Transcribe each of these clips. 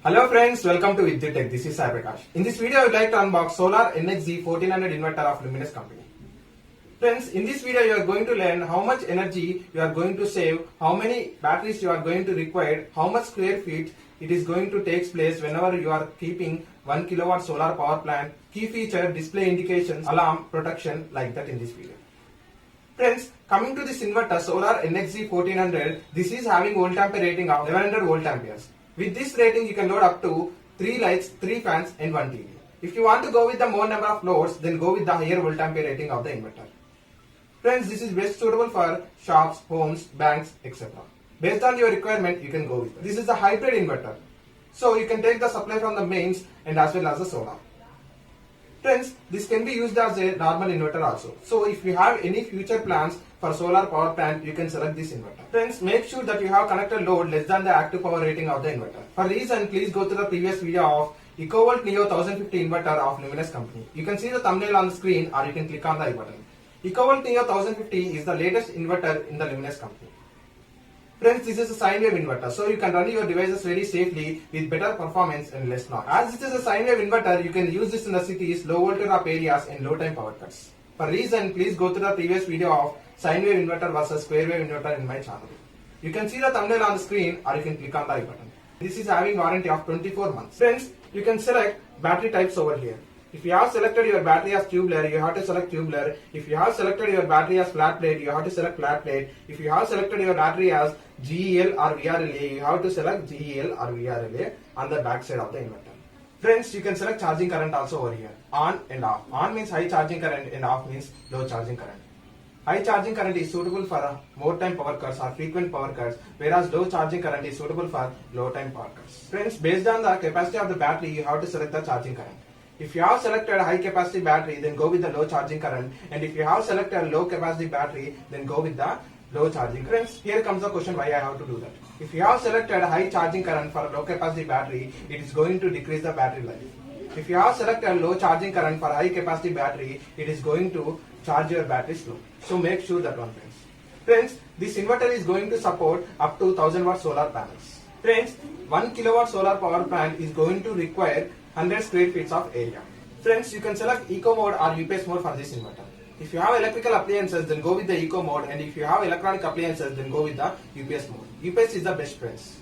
Hello friends, welcome to Vidyut Tech. This is Sai Prakash. In this video, I would like to unbox Solar NXG 1400 inverter of Luminous company. Friends, in this video, you are going to learn how much energy you are going to save, how many batteries you are going to require, how much square feet it is going to take place whenever you are keeping 1 kilowatt solar power plant, key feature, display indications, alarm, protection, like that in this video. Friends, coming to this inverter Solar NXG 1400, this is having volt ampere rating of 1100 volt amperes. With this rating, you can load up to 3 lights, 3 fans and 1 TV. If you want to go with the more number of loads, then go with the higher volt ampere rating of the inverter. Friends, this is best suitable for shops, homes, banks, etc. Based on your requirement, you can go with it. This is a hybrid inverter. So you can take the supply from the mains and as well as the solar. Friends, this can be used as a normal inverter also. So if you have any future plans for solar power plant, you can select this inverter. Friends, make sure that you have connected load less than the active power rating of the inverter. For reason, please go to the previous video of EcoVolt Neo 1050 inverter of Luminous company. You can see the thumbnail on the screen or you can click on the I button. EcoVolt Neo 1050 is the latest inverter in the Luminous company. Friends, this is a sine wave inverter, so you can run your devices very safely with better performance and less noise. As this is a sine wave inverter, you can use this in the cities, low voltage up areas and low time power cuts. For reason, please go to the previous video of sine wave inverter versus square wave inverter in my channel. You can see the thumbnail on the screen or you can click on the I button. This is having warranty of 24 months. Friends, you can select battery types over here. If you have selected your battery as tubular, you have to select tubular. If you have selected your battery as flat plate, you have to select flat plate. If you have selected your battery as GEL or VRLA, you have to select GEL or VRLA on the back side of the inverter. Friends, you can select charging current also over here. On and off. On means high charging current and off means low charging current. High charging current is suitable for more time power cuts or frequent power cuts, whereas low charging current is suitable for low time power cuts. Friends, based on the capacity of the battery, you have to select the charging current. If you have selected a high capacity battery, then go with the low charging current. And if you have selected a low capacity battery, then go with the low charging current. Friends, here comes the question why I have to do that. If you have selected a high charging current for a low capacity battery, it is going to decrease the battery life. If you have selected a low charging current for high capacity battery, it is going to charge your battery slow. So make sure that one, friends. Friends, this inverter is going to support up to 1000 watt solar panels. Friends, 1 kilowatt solar power plant is going to require 100 square feet of area. Friends, you can select Eco mode or UPS mode for this inverter. If you have electrical appliances, then go with the Eco mode, and if you have electronic appliances, then go with the UPS mode. UPS is the best, friends.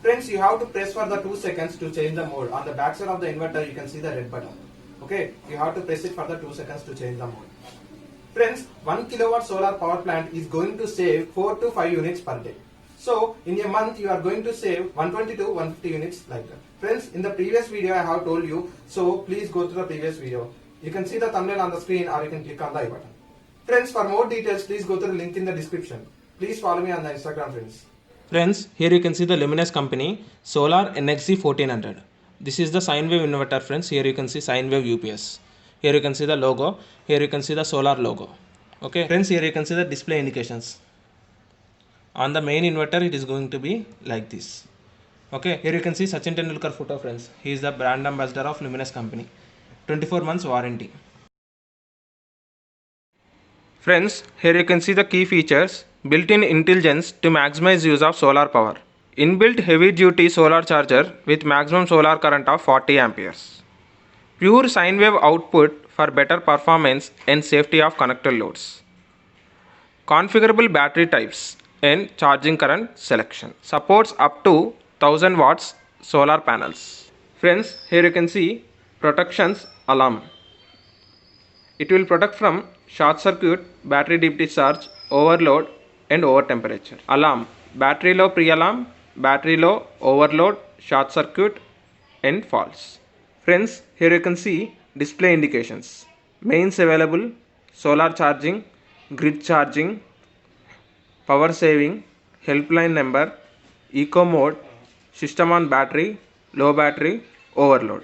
Friends, you have to press for the 2 seconds to change the mode. On the back side of the inverter, you can see the red button. Okay, you have to press it for the 2 seconds to change the mode. Friends, 1 kilowatt solar power plant is going to save 4 to 5 units per day. So, in a month, you are going to save 120 to 150 units like that. Friends, in the previous video, I have told you, so please go to the previous video. You can see the thumbnail on the screen or you can click on the I button. Friends, for more details, please go to the link in the description. Please follow me on the Instagram, friends. Friends, here you can see the Luminous company Solar NXG 1400. This is the sine wave inverter, friends. Here you can see sine wave UPS. Here you can see the logo. Here you can see the solar logo. Okay, friends, here you can see the display indications. On the main inverter, it is going to be like this. Okay, here you can see Sachin Tendulkar photo, friends. He is the brand ambassador of Luminous company. 24 months warranty. Friends, here you can see the key features. Built-in intelligence to maximize use of solar power. Inbuilt heavy-duty solar charger with maximum solar current of 40 amperes. Pure sine wave output for better performance and safety of connected loads. Configurable battery types and charging current selection. Supports up to 1000 watts solar panels. Friends, here you can see protections alarm. It will protect from short circuit, battery deep discharge, overload and over temperature. Alarm, battery low pre-alarm, battery low, overload, short circuit and false. Friends, here you can see display indications. Mains available, solar charging, grid charging, power saving, helpline number, eco mode, system on battery, low battery, overload.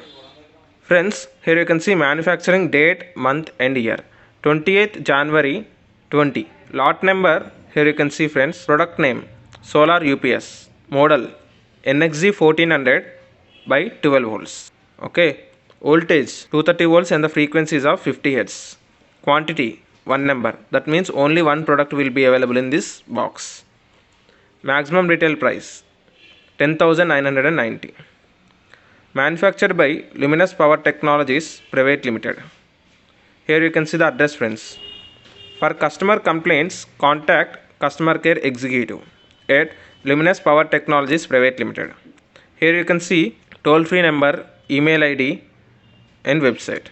Friends, here you can see manufacturing date, month and year. 28th January 20. Lot number, here you can see, friends. Product name, Solar UPS. Model, NXG 1400 by 12 volts. Okay. Voltage, 230 volts and the frequencies of 50 Hz. Quantity, 1 number. That means only one product will be available in this box. Maximum retail price, 10,990. Manufactured by Luminous Power Technologies Private Limited. Here you can see the address, friends. For customer complaints, contact Customer Care Executive at Luminous Power Technologies Private Limited. Here you can see toll-free number, email ID and website.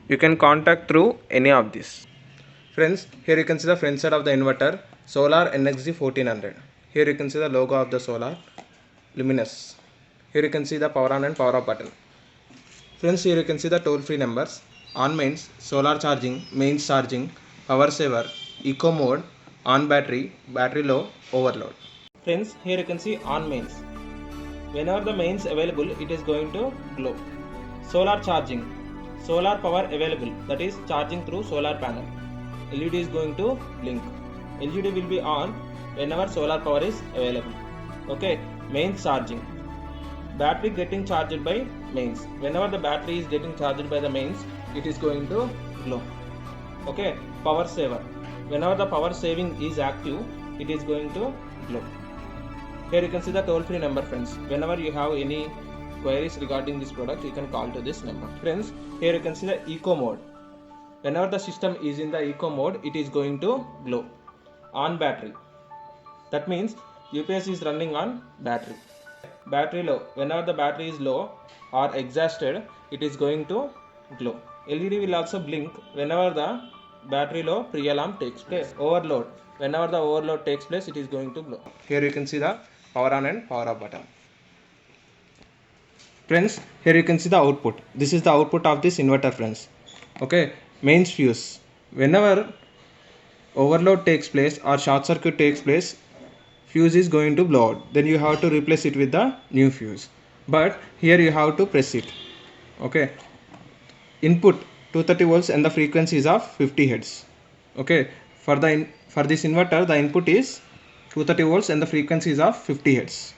You can contact through any of these. Friends, here you can see the front side of the inverter, Solar NXG 1400. Here you can see the logo of the solar, Luminous. Here you can see the power on and power off button. Friends, here you can see the toll-free numbers, on mains, solar charging, mains charging, power saver, eco mode, on battery, battery low, overload. Friends, here you can see on mains. Whenever the mains available, it is going to glow. Solar charging, solar power available, that is charging through solar panel. LED is going to blink. LED will be on whenever solar power is available. Okay, mains charging. Battery getting charged by mains. Whenever the battery is getting charged by the mains, it is going to glow. Okay, power saver. Whenever the power saving is active, it is going to glow. Here you can see the toll-free number, friends. Whenever you have any queries regarding this product, you can call to this number. Friends, here you can see the eco mode. Whenever the system is in the eco mode, it is going to glow. On battery. That means UPS is running on battery. Battery low. Whenever the battery is low or exhausted, it is going to glow. LED will also blink whenever the battery low pre-alarm takes place. Overload. Whenever the overload takes place, it is going to glow. Here you can see the power on and power off button. Friends, here you can see the output. This is the output of this inverter, friends. Okay, mains fuse. Whenever overload takes place or short circuit takes place, fuse is going to blow out. Then you have to replace it with the new fuse. But here you have to press it. Okay. Input 230 volts and the frequency is of 50 Hz. Okay. For this inverter, the input is 230 volts and the frequency is of 50 Hz.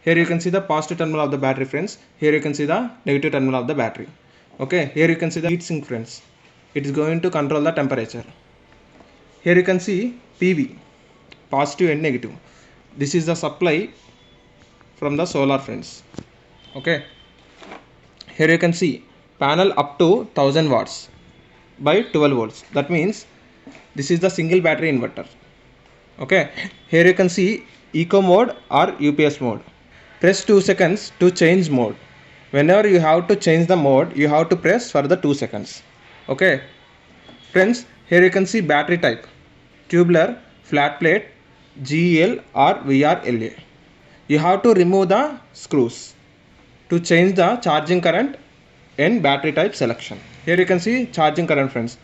Here you can see the positive terminal of the battery, friends. Here you can see the negative terminal of the battery. Okay. Here you can see the heat sink, friends. It is going to control the temperature. Here you can see PV, positive and negative. This is the supply from the solar, friends. Okay. Here you can see panel up to 1000 watts by 12 volts. That means this is the single battery inverter. Okay. Here you can see eco mode or UPS mode. Press 2 seconds to change mode. Whenever you have to change the mode, you have to press for the 2 seconds. Okay. Friends, here you can see battery type, tubular, flat plate, GEL or VRLA. You have to remove the screws to change the charging current and battery type selection. Here you can see charging current, friends,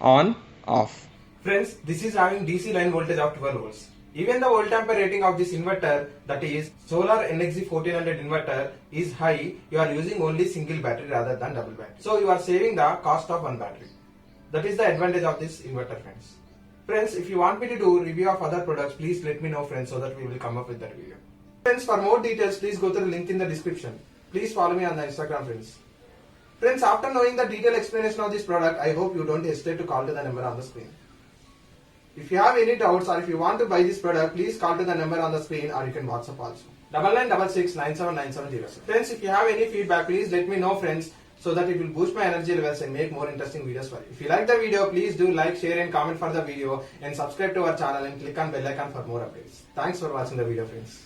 on, off. Friends, this is having DC line voltage of 12 volts. Even the volt ampere rating of this inverter, that is Solar NXG 1400 inverter, is high. You are using only single battery rather than double battery. So you are saving the cost of one battery. That is the advantage of this inverter, friends. Friends, if you want me to do review of other products, please let me know, friends, so that we will come up with that video. Friends, for more details, please go to the link in the description. Please follow me on the Instagram, friends. Friends, after knowing the detailed explanation of this product, I hope you don't hesitate to call to the number on the screen. If you have any doubts or if you want to buy this product, please call to the number on the screen or you can WhatsApp also. 9966979707. Friends, if you have any feedback, please let me know, friends, so that it will boost my energy levels and make more interesting videos for you. If you like the video, please do like, share and comment for the video and subscribe to our channel and click on bell icon for more updates. Thanks for watching the video, friends.